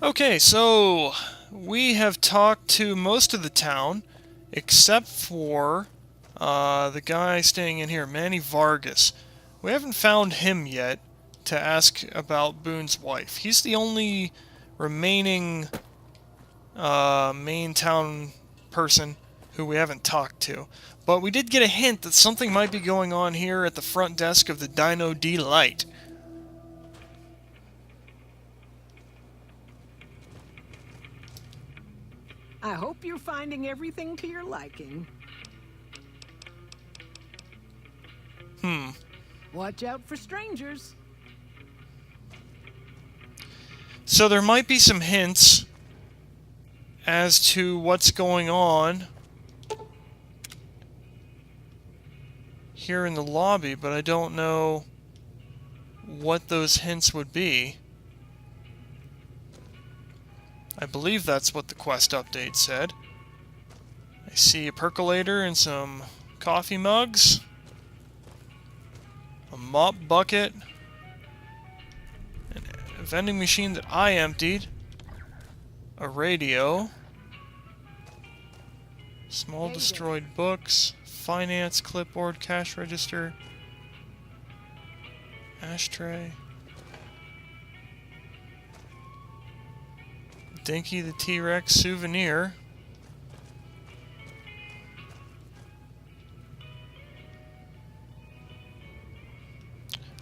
Okay, so we have talked to most of the town, except for the guy staying in here, Manny Vargas. We haven't found him yet to ask about Boone's wife. He's the only remaining main town person who we haven't talked to. But we did get a hint that something might be going on here at the front desk of the Dino Delight. I hope you're finding everything to your liking. Watch out for strangers. So there might be some hints as to what's going on here in the lobby, but I don't know what those hints would be. I believe that's what the quest update said. I see a percolator and some coffee mugs, a mop bucket, a vending machine that I emptied, a radio, small destroyed books, finance clipboard, cash register, ashtray, Dinky the T-Rex souvenir.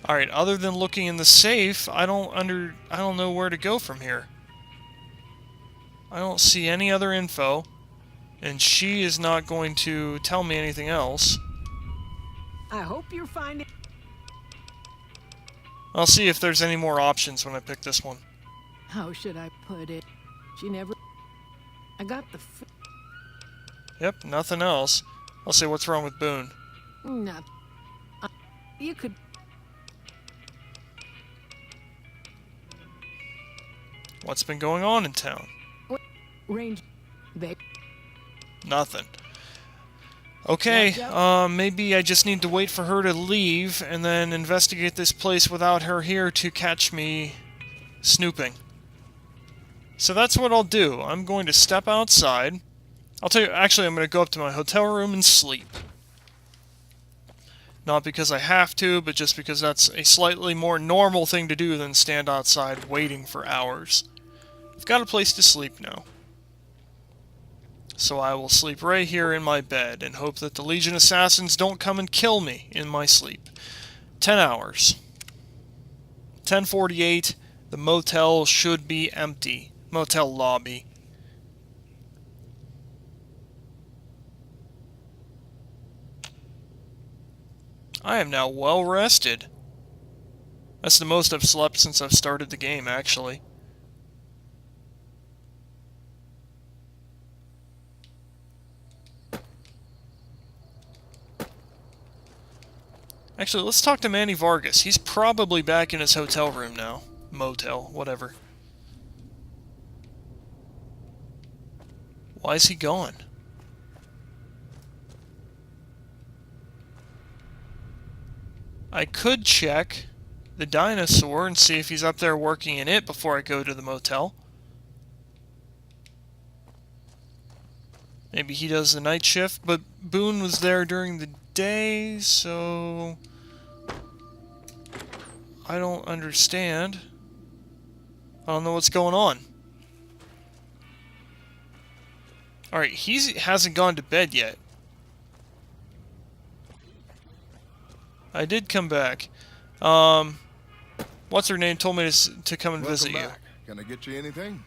Alright, other than looking in the safe, I don't know where to go from here. I don't see any other info, and she is not going to tell me anything else. I hope you're finding... I'll see if there's any more options when I pick this one. How should I put it? She never... I got the... Yep, nothing else. I'll say, what's wrong with Boone? Not... you could... What's been going on in town? Range... They... Nothing. Okay, maybe I just need to wait for her to leave and then investigate this place without her here to catch me snooping. So that's what I'll do. I'm going to step outside. I'll tell you, actually, I'm going to go up to my hotel room and sleep. Not because I have to, but just because that's a slightly more normal thing to do than stand outside waiting for hours. I've got a place to sleep now. So I will sleep right here in my bed and hope that the Legion assassins don't come and kill me in my sleep. 10 hours. 10:48. The motel should be empty. Motel lobby. I am now well rested. That's the most I've slept since I've started the game, actually. Actually, let's talk to Manny Vargas. He's probably back in his hotel room now. Motel, whatever. Why is he gone? I could check the dinosaur and see if he's up there working in it before I go to the motel. Maybe he does the night shift, but Boone was there during the day, so... I don't understand. I don't know what's going on. Alright, he hasn't gone to bed yet. I did come back. What's her name told me to come and visit you. Can I get you anything?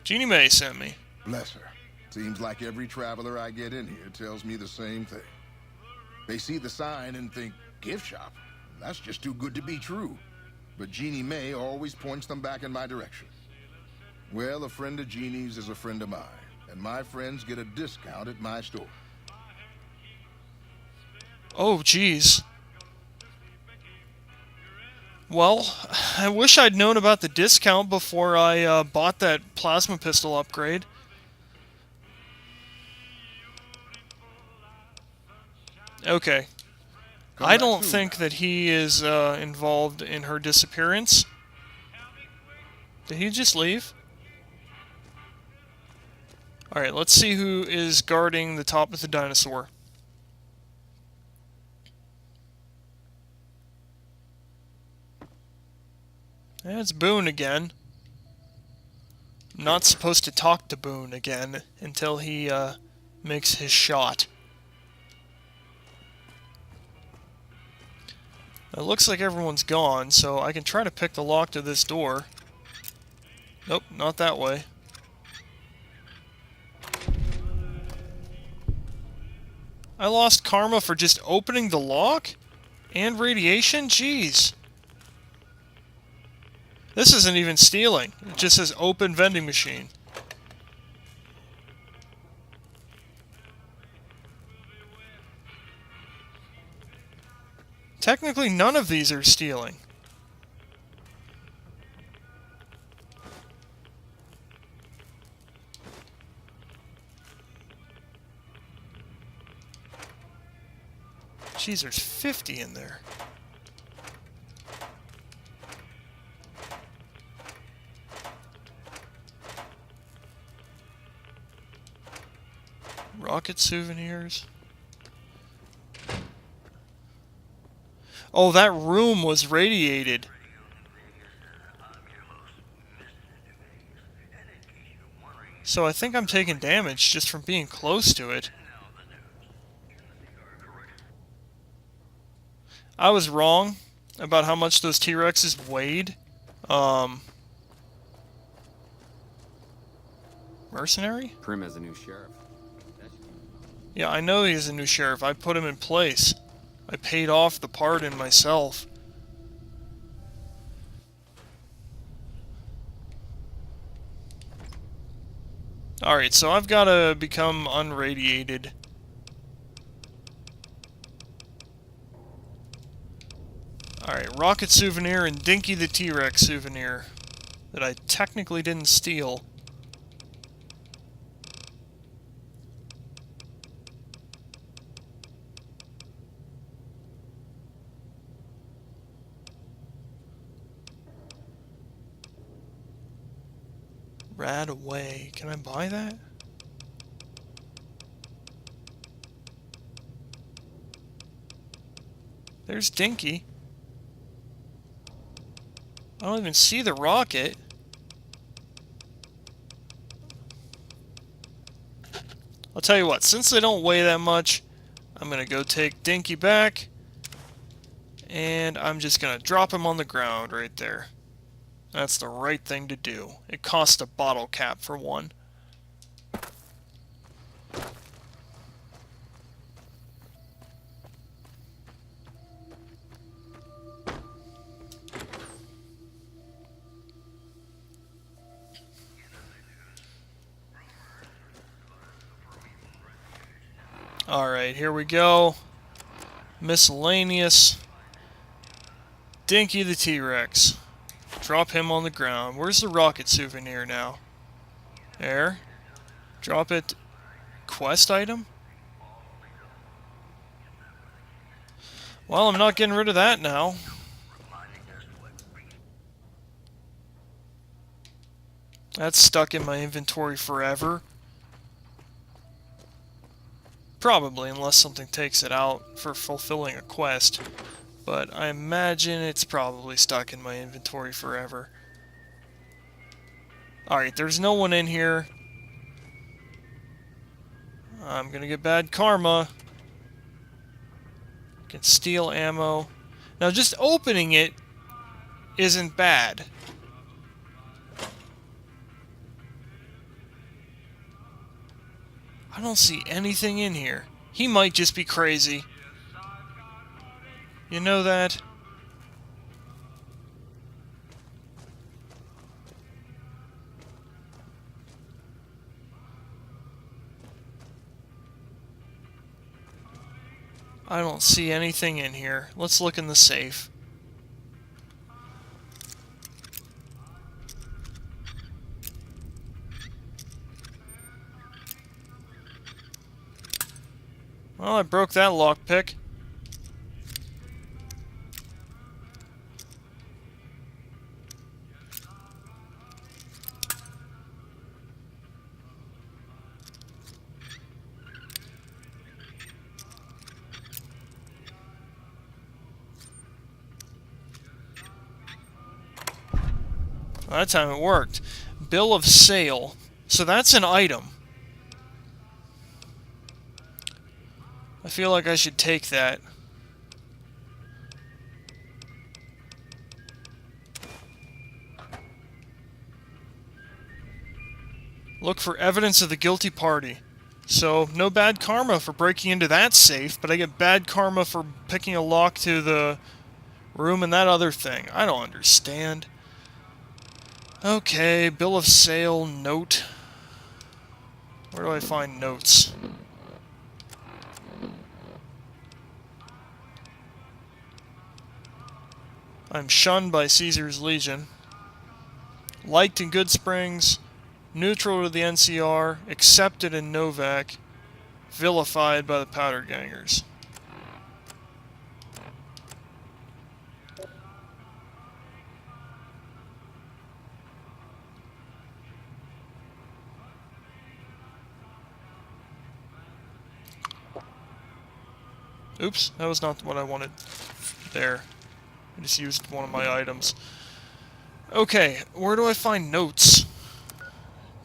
Jeannie Mae sent me. Bless her. Seems like every traveler I get in here tells me the same thing. They see the sign and think, gift shop? That's just too good to be true. But Jeannie Mae always points them back in my direction. Well, a friend of Jeannie's is a friend of mine, and my friends get a discount at my store. Oh, jeez. Well, I wish I'd known about the discount before I bought that plasma pistol upgrade. Okay. I don't think that he is involved in her disappearance. Did he just leave? Alright, let's see who is guarding the top of the dinosaur. It's Boone again. I'm not supposed to talk to Boone again until he makes his shot. It looks like everyone's gone, so I can try to pick the lock to this door. Nope, not that way. I lost karma for just opening the lock? And radiation? Jeez. This isn't even stealing. It just says open vending machine. Technically, none of these are stealing. Jeez, there's 50 in there. Rocket souvenirs. Oh, that room was radiated. So I think I'm taking damage just from being close to it. I was wrong about how much those T-Rexes weighed. Mercenary? Prim as a new sheriff. Yeah, I know he's a new sheriff. I put him in place. I paid off the pardon myself. Alright, so I've got to become unradiated. Alright, Rocket souvenir and Dinky the T-Rex souvenir that I technically didn't steal. Rad away. Can I buy that? There's Dinky. I don't even see the rocket. I'll tell you what, since they don't weigh that much, I'm gonna go take Dinky back, and I'm just gonna drop him on the ground right there. That's the right thing to do. It costs a bottle cap for one. Alright, here we go. Miscellaneous. Dinky the T-Rex. Drop him on the ground. Where's the rocket souvenir now? There. Drop it. Quest item? Well, I'm not getting rid of that now. That's stuck in my inventory forever. Probably, unless something takes it out for fulfilling a quest. But I imagine it's probably stuck in my inventory forever. Alright, there's no one in here. I'm gonna get bad karma. Can steal ammo. Now, just opening it isn't bad. I don't see anything in here. He might just be crazy. You know that? I don't see anything in here. Let's look in the safe. Well, I broke that lockpick. That time it worked. Bill of sale. So that's an item. I feel like I should take that. Look for evidence of the guilty party. So, no bad karma for breaking into that safe, but I get bad karma for picking a lock to the room and that other thing. I don't understand. Okay, bill of sale, note. Where do I find notes? I'm shunned by Caesar's Legion. Liked in Good Springs. Neutral to the NCR. Accepted in Novak. Vilified by the Powder Gangers. Oops, that was not what I wanted. There. I just used one of my items. Okay, where do I find notes?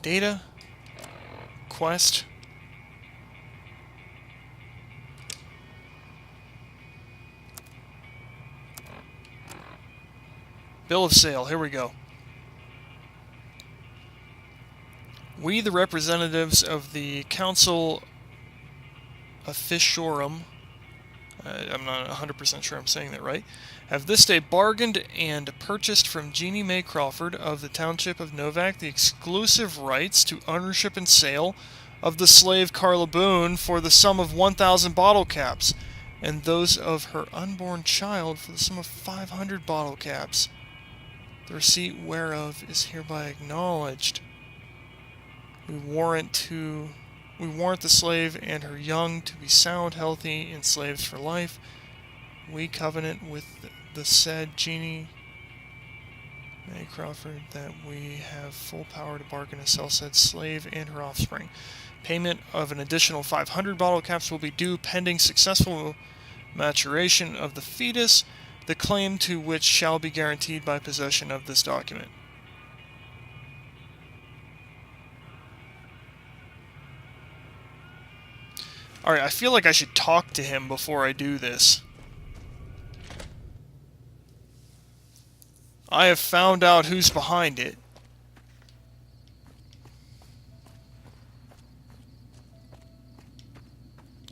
Data? Quest? Bill of sale, here we go. We, the representatives of the Council Officiorum, I'm not 100% sure I'm saying that right, have this day bargained and purchased from Jeannie Mae Crawford of the Township of Novak the exclusive rights to ownership and sale of the slave Carla Boone for the sum of 1,000 bottle caps, and those of her unborn child for the sum of 500 bottle caps. The receipt whereof is hereby acknowledged. We warrant the slave and her young to be sound, healthy, and slaves for life. We covenant with the said Jeannie Mae Crawford that we have full power to bargain and sell said slave and her offspring. Payment of an additional 500 bottle caps will be due pending successful maturation of the fetus, the claim to which shall be guaranteed by possession of this document. Alright, I feel like I should talk to him before I do this. I have found out who's behind it.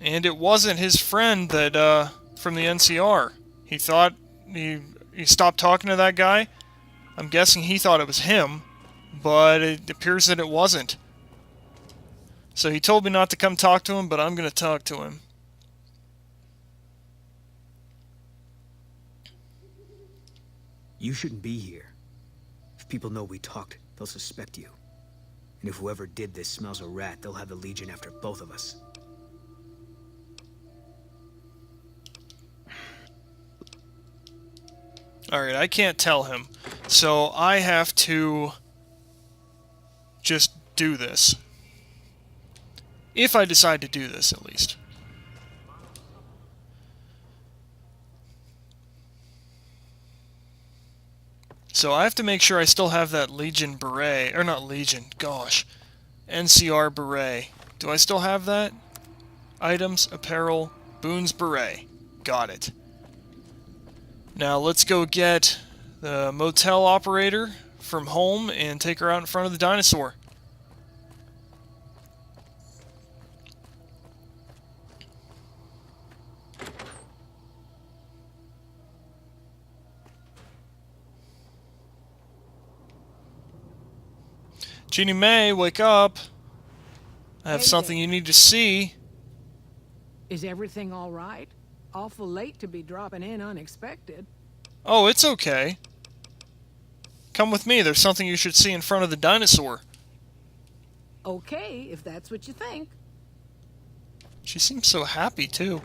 And it wasn't his friend that, from the NCR. He thought he stopped talking to that guy. I'm guessing he thought it was him, but it appears that it wasn't. So he told me not to come talk to him, but I'm going to talk to him. You shouldn't be here. If people know we talked, they'll suspect you. And if whoever did this smells a rat, they'll have the Legion after both of us. Alright, I can't tell him. So I have to just do this. If I decide to do this, at least. So I have to make sure I still have that Legion beret. Or not Legion, gosh. NCR beret. Do I still have that? Items, apparel, Boone's beret. Got it. Now let's go get the motel operator from home and take her out in front of the dinosaur. Jeannie Mae, wake up. I have something you need to see. Is everything all right? Awful late to be dropping in unexpected. Oh, it's okay. Come with me, there's something you should see in front of the dinosaur. Okay, if that's what you think. She seems so happy, too.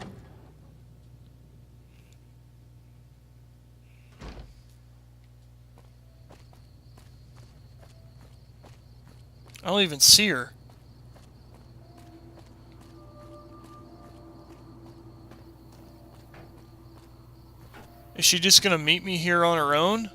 I don't even see her. Is she just gonna meet me here on her own?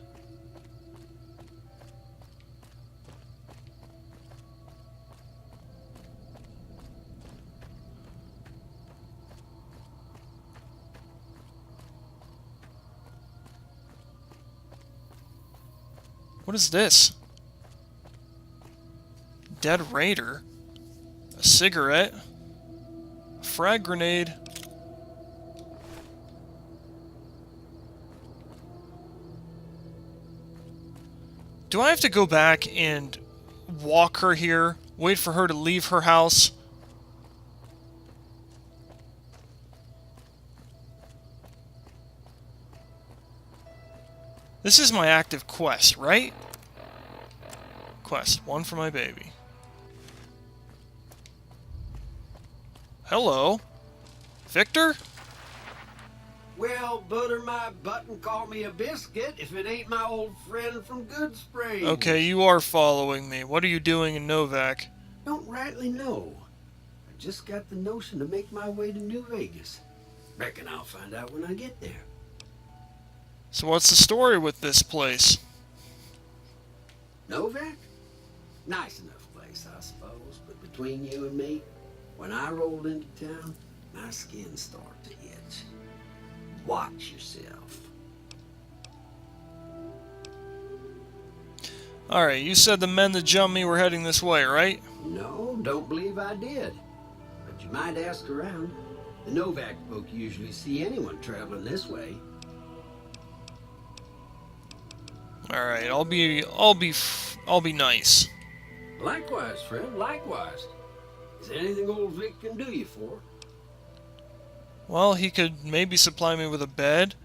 What is this? Dead raider? A cigarette? A frag grenade? Do I have to go back and walk her here? Wait for her to leave her house? This is my active quest, right? Quest, one for my baby. Hello? Victor? Well, butter my butt and call me a biscuit if it ain't my old friend from Good Springs. Okay, you are following me. What are you doing in Novak? Don't rightly know. I just got the notion to make my way to New Vegas. Reckon I'll find out when I get there. So what's the story with this place? Novak? Nice enough place, I suppose. But between you and me, when I rolled into town, my skin started to itch. Watch yourself. Alright, you said the men that jumped me were heading this way, right? No, don't believe I did. But you might ask around. The Novak folk usually see anyone traveling this way. Alright, I'll be nice. Likewise, friend, likewise. Is there anything old Vic can do you for? Well, he could maybe supply me with a bed,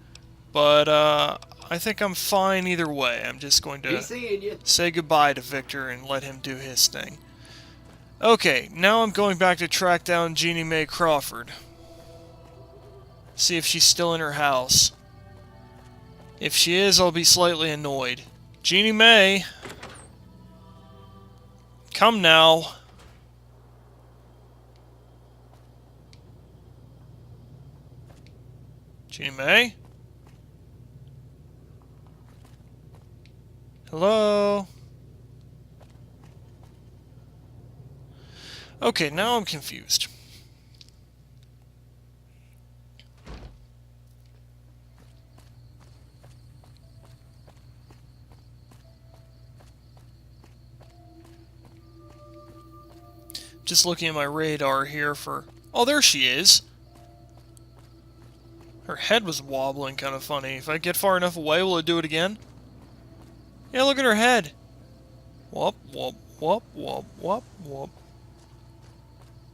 but I think I'm fine either way. I'm just going Be to seeing you. say goodbye to Victor and let him do his thing. Okay, now I'm going back to track down Jeannie Mae Crawford. See if she's still in her house. If she is, I'll be slightly annoyed. Jeannie Mae! Come now! Jeannie Mae? Hello? Okay, now I'm confused. Just looking at my radar here for... Oh, there she is! Her head was wobbling kind of funny. If I get far enough away, will it do it again? Yeah, look at her head! Whoop, whoop, whoop, whoop, whoop, whoop.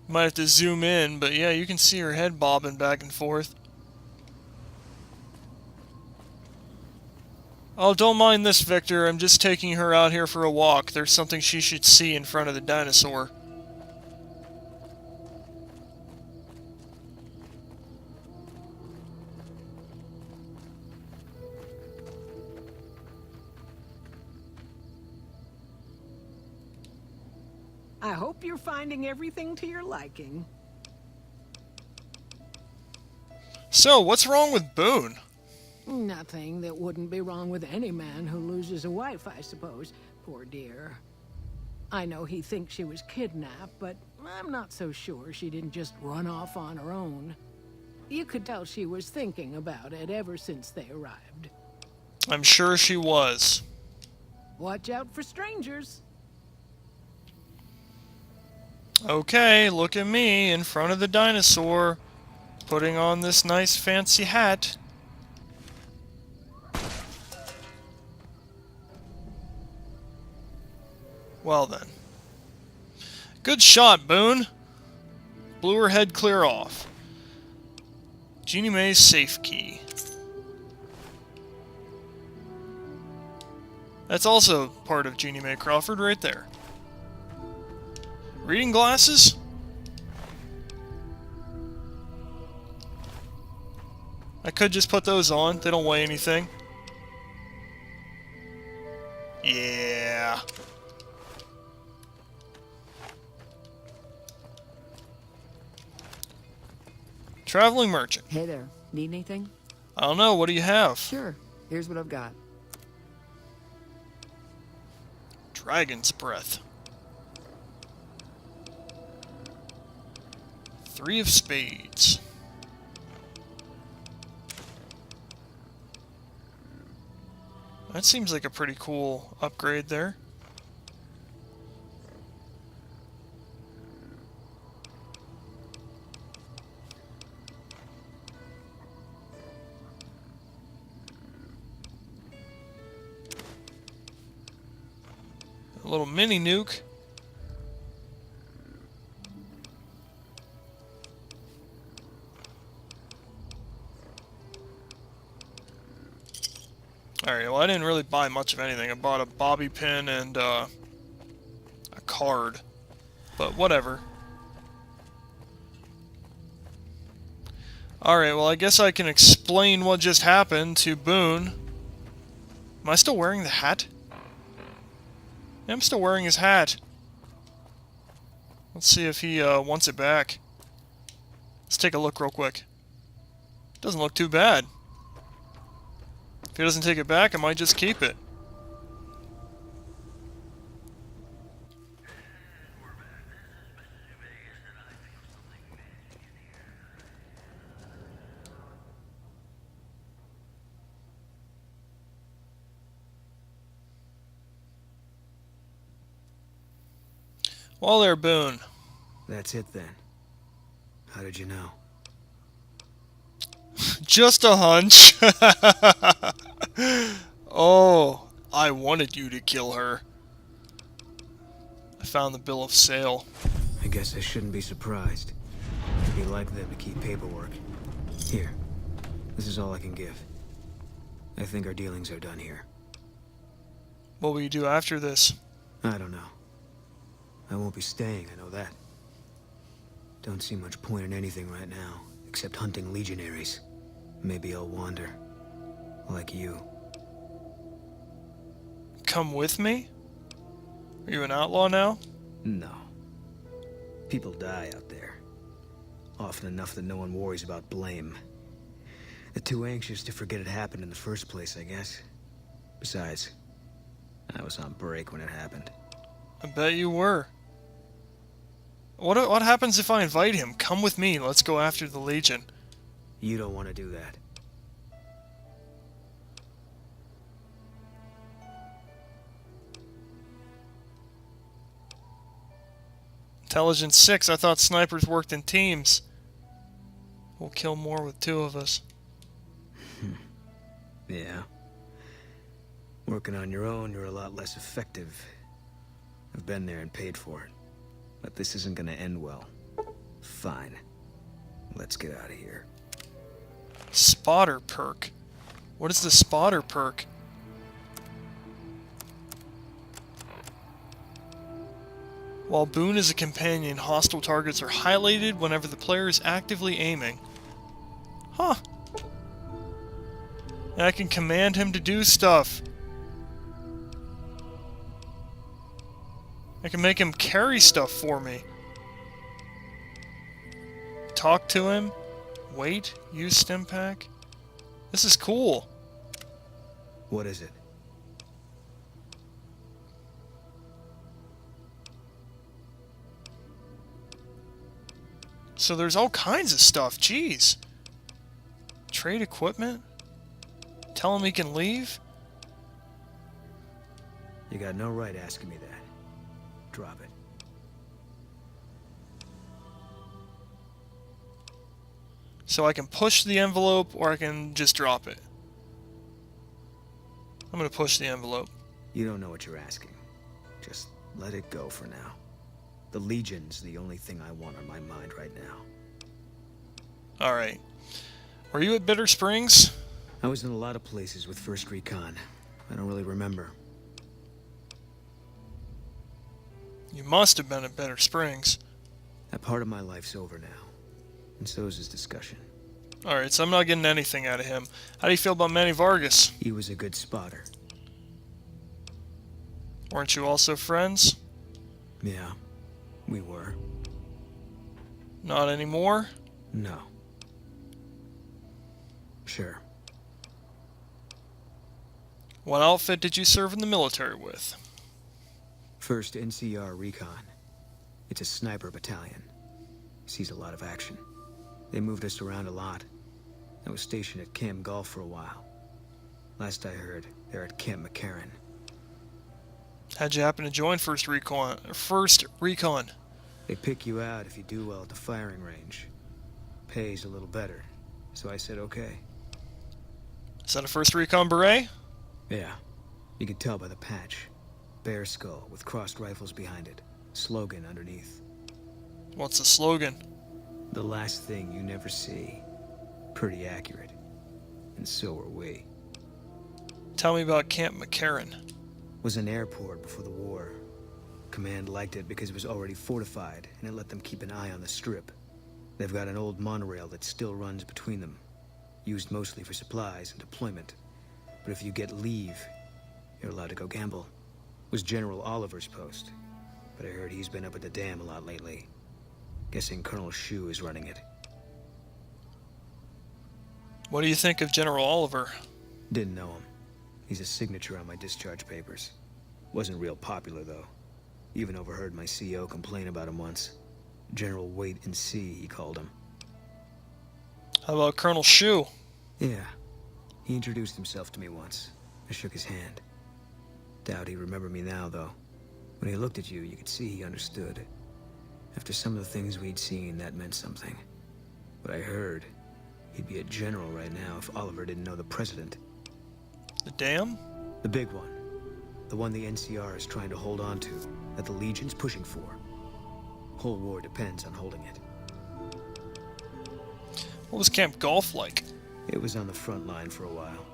Might have to zoom in, but yeah, you can see her head bobbing back and forth. Oh, don't mind this, Victor. I'm just taking her out here for a walk. There's something she should see in front of the dinosaur. I hope you're finding everything to your liking. So, what's wrong with Boone? Nothing that wouldn't be wrong with any man who loses a wife, I suppose. Poor dear. I know he thinks she was kidnapped, but I'm not so sure she didn't just run off on her own. You could tell she was thinking about it ever since they arrived. I'm sure she was. Watch out for strangers. Okay, look at me in front of the dinosaur, putting on this nice fancy hat. Well then. Good shot, Boone. Blew her head clear off. Jeannie Mae's safe key. That's also part of Jeannie Mae Crawford right there. Reading glasses? I could just put those on. They don't weigh anything. Yeah. Traveling merchant. Hey there. Need anything? I don't know. What do you have? Sure. Here's what I've got. Dragon's breath. 3 of spades. That seems like a pretty cool upgrade there. A little mini nuke. Alright, well I didn't really buy much of anything. I bought a bobby pin and a card. But whatever. Alright, well I guess I can explain what just happened to Boone. Am I still wearing the hat? Yeah, I'm still wearing his hat. Let's see if he wants it back. Let's take a look real quick. Doesn't look too bad. If he doesn't take it back, I might just keep it. Well there, Boone. That's it then. How did you know? Just a hunch. Oh, I wanted you to kill her. I found the bill of sale. I guess I shouldn't be surprised. It'd be like them to keep paperwork. Here. This is all I can give. I think our dealings are done here. What will you do after this? I don't know. I won't be staying, I know that. Don't see much point in anything right now, except hunting legionaries. Maybe I'll wander. Like you. Come with me? Are you an outlaw now? No. People die out there. Often enough that no one worries about blame. They're too anxious to forget it happened in the first place, I guess. Besides, I was on break when it happened. I bet you were. What happens if I invite him? Come with me, let's go after the Legion. You don't want to do that. Intelligence 6, I thought snipers worked in teams. We'll kill more with two of us. Yeah. Working on your own, you're a lot less effective. I've been there and paid for it. But this isn't gonna end well. Fine. Let's get out of here. Spotter perk. What is the spotter perk? While Boone is a companion, hostile targets are highlighted whenever the player is actively aiming. Huh. And I can command him to do stuff. I can make him carry stuff for me. Talk to him. Wait. Use stim pack. This is cool. What is it? So there's all kinds of stuff. Jeez. Trade equipment? Tell him he can leave? You got no right asking me that. Drop it. So I can push the envelope or I can just drop it. I'm gonna push the envelope. You don't know what you're asking. Just let it go for now. The Legion's the only thing I want on my mind right now. Alright. Were you at Bitter Springs? I was in a lot of places with First Recon. I don't really remember. You must have been at Bitter Springs. That part of my life's over now. And so is his discussion. Alright, so I'm not getting anything out of him. How do you feel about Manny Vargas? He was a good spotter. Weren't you also friends? Yeah, we were. Not anymore? No. Sure. What outfit did you serve in the military with? First NCR Recon. It's a sniper battalion. Sees a lot of action. They moved us around a lot. I was stationed at Camp Gulf for a while. Last I heard, they're at Camp McCarran. How'd you happen to join First Recon? First Recon. They pick you out if you do well at the firing range. Pays a little better, so I said okay. Is that a First Recon beret? Yeah, you can tell by the patch. Bear skull with crossed rifles behind it. Slogan underneath. What's the slogan? The last thing you never see. Pretty accurate. And so are we. Tell me about Camp McCarran. Was an airport before the war. Command liked it because it was already fortified, and it let them keep an eye on the strip. They've got an old monorail that still runs between them. Used mostly for supplies and deployment. But if you get leave, you're allowed to go gamble. Was General Oliver's post. But I heard he's been up at the dam a lot lately. Guessing Colonel Shu is running it. What do you think of General Oliver? Didn't know him. He's a signature on my discharge papers. Wasn't real popular, though. Even overheard my CO complain about him once. General Wait and See, he called him. How about Colonel Shu? Yeah. He introduced himself to me once. I shook his hand. Doubt he remembered me now, though. When he looked at you, you could see he understood. After some of the things we'd seen, that meant something. But I heard he'd be a general right now if Oliver didn't know the president. The dam? The big one. The one the NCR is trying to hold on to, that the Legion's pushing for. Whole war depends on holding it. What was Camp Golf like? It was on the front line for a while.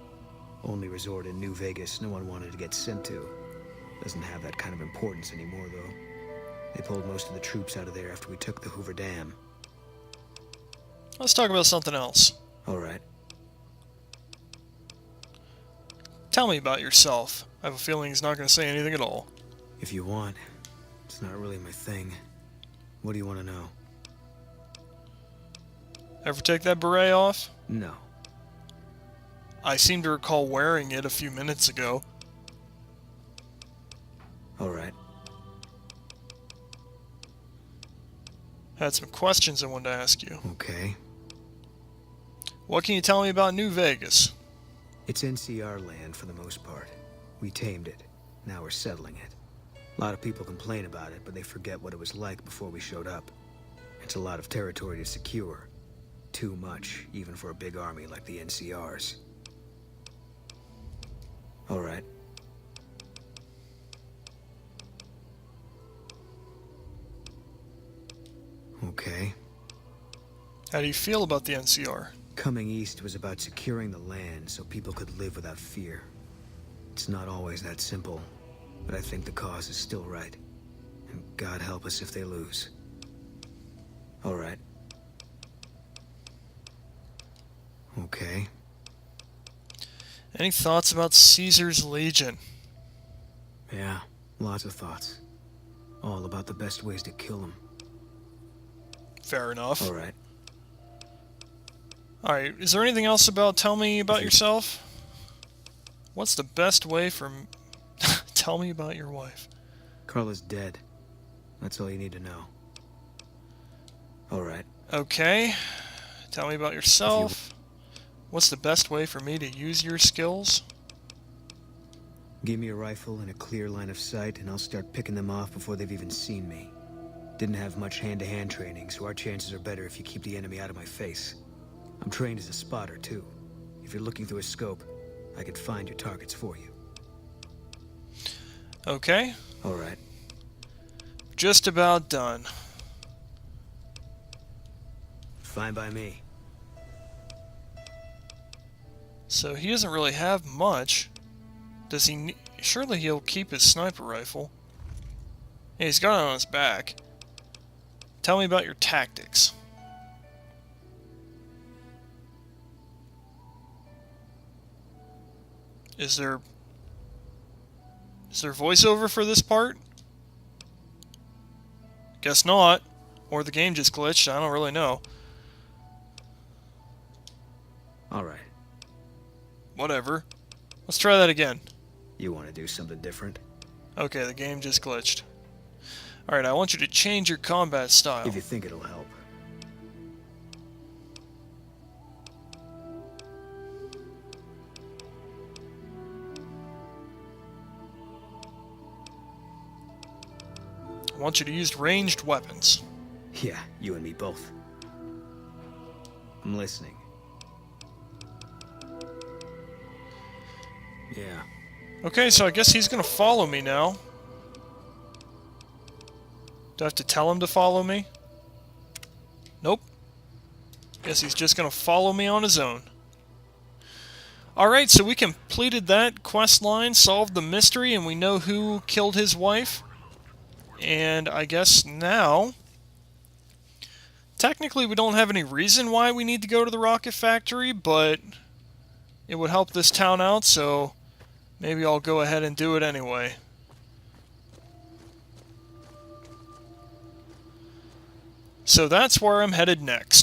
Only resort in New Vegas no one wanted to get sent to. Doesn't have that kind of importance anymore, though. They pulled most of the troops out of there after we took the Hoover Dam. Let's talk about something else. All right. Tell me about yourself. I have a feeling he's not going to say anything at all. If you want. It's not really my thing. What do you want to know? Ever take that beret off? No. I seem to recall wearing it a few minutes ago. All right. Had some questions I wanted to ask you. Okay. What can you tell me about New Vegas? It's NCR land for the most part. We tamed it. Now we're settling it. A lot of people complain about it, but they forget what it was like before we showed up. It's a lot of territory to secure. Too much, even for a big army like the NCR's. All right. Okay. How do you feel about the NCR? Coming east was about securing the land so people could live without fear. It's not always that simple, but I think the cause is still right. And God help us if they lose. All right. Okay. Any thoughts about Caesar's Legion? Yeah, lots of thoughts. All about the best ways to kill them. Fair enough. All right. Alright, is there anything else tell me about yourself? What's the best way for... Tell me about your wife. Carla's dead. That's all you need to know. All right. Okay. Tell me about yourself. What's the best way for me to use your skills? Give me a rifle and a clear line of sight, and I'll start picking them off before they've even seen me. Didn't have much hand-to-hand training, so our chances are better if you keep the enemy out of my face. I'm trained as a spotter, too. If you're looking through a scope, I could find your targets for you. Okay. All right. Just about done. Fine by me. So he doesn't really have much. Does he... Surely he'll keep his sniper rifle. Yeah, he's got it on his back. Tell me about your tactics. Is there voiceover for this part? Guess not. Or the game just glitched, I don't really know. All right. Whatever. Let's try that again. You want to do something different? Okay, the game just glitched. Alright, I want you to change your combat style. If you think it'll help. want you to use ranged weapons. Yeah, you and me both. I'm listening. Yeah. Okay, so I guess he's gonna follow me now. Do I have to tell him to follow me? Nope. Guess he's just gonna follow me on his own. Alright, so we completed that quest line, solved the mystery, and we know who killed his wife. And I guess now... technically we don't have any reason why we need to go to the rocket factory, but it would help this town out, so maybe I'll go ahead and do it anyway. So that's where I'm headed next.